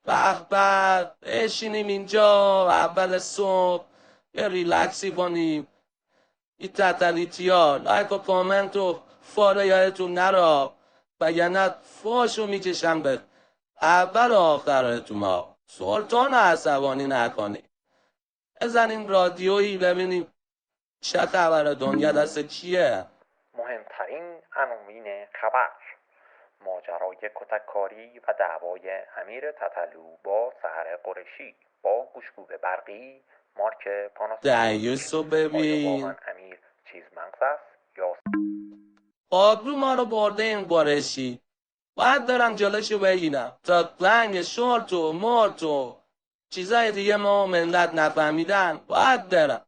به به بشینیم اینجا اول صبح یه ریلکسی کنیم. این تتلیتی ها لایک و کامنت و فالو یادتون نرا وگرنه فاشو میکشم به اول و آخرتون ها. سلطان عصبانی نکنی. بزنیم رادیویی ببینیم چه خبر دنیا دست کیه. مهمترین عناوین خبر: ماجرای کتککاری و دعوای امیر تتلو با سحر قریشی با گوشگوب برقی مارک پاناسونیک. دیوس رو آیا ببین. واقعا امیر چیز مغز است یا آبرو ما رو برده این قریشی. باید دارم جلوشو بگیرم تا رنگ شورت و مرت و چیزای دیگه ما ملت نفهمیدن. باید دارم.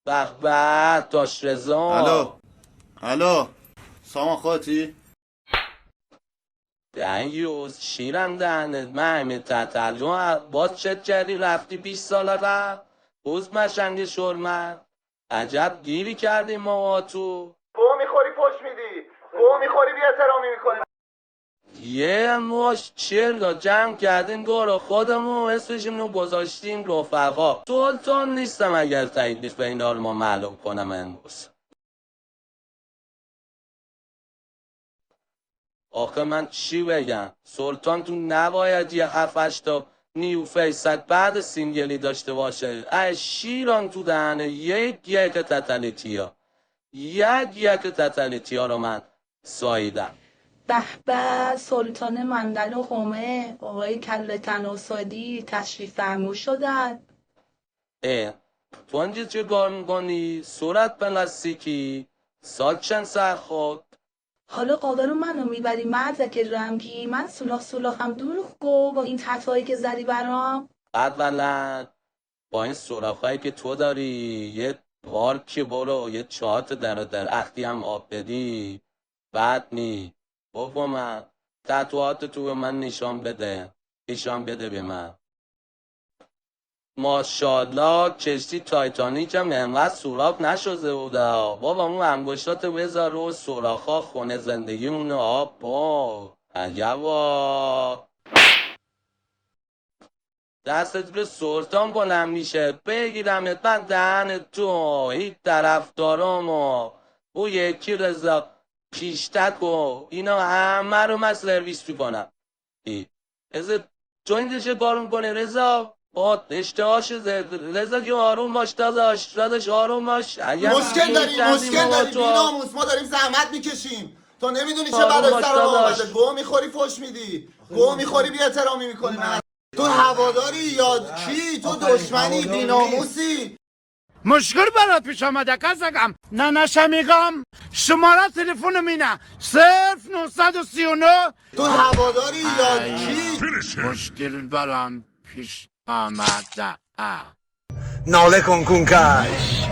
به به داش الو رضا. الو سامان خودتی؟ دیوز شیرم دهنت من تتلو باز چه جری رفتی 20 ساله رفت بوز مشنگ شرمن عجب گیری کردیم ما تو. گو میخوری پشت میدی، گو میخوری بی احترامی میکنی. یه مش چرگا جمع کردیم گورو خودمون اسمشیم رو گذاشتیم رفقا. سلطان نیستم اگر تکلیف به اینا رو ما معلوم کنم امروز. آخه من چی بگم؟ سلطان تو نباید یه 7 تا نیو فیسک بعد سینگلی داشته باشه. ای شیران تو دهنه یک تتلیتیا یک تتلیتیا رو من ساییدم. به به سلطان مندل و قومه آقای کله تناسادی تشریف فرمون شدن. اه تو اینجا چه کار میکنی؟ صورت پلاستیکی سال چند سر خود. حالا قابل منو میبری مرزک رمگی من سولاخ هم دروغ گو با این تطایی که زدی برام. اولا با این سراخایی که تو داری یه پارکی برو یه چهات در اختی هم آب بدی بد نی. بابا من تطوات تو به من نشان بده به من. ماشالله کشتی تایتانیک هم انقدر سوراخ نشده بوده. بابا اون انگشتات بذار رو سوراخا خونه زندگیمونه آب با عجبا. دستت به سلطان بلند میشه بگیرمت من دهن تو هیچ طرفدارام و او یکی رضا پیشتک و اینا همه رو من سرویس میکنم. رضا تو اینجا چه کار میکنی رضا؟ با اشتهاش رضا که آروم باش داداش آروم باش. مشکل داری بی ناموس، ما داریم زحمت میکشیم، تو نمیدونی چه آروم بلایی باش سر ما داداش. آمده. گو میخوری پشت میدی، گو میخوری بی احترامی میکنی. من تو هواداری یا کی؟ تو دشمنی بی ناموسی. مشکل برات پیش آمده کسکم نه نشمیگم شماره تلفن مینه 0939. تو هواداری یا کی؟ مشکل برام پیش آمده ناله کن کونکش.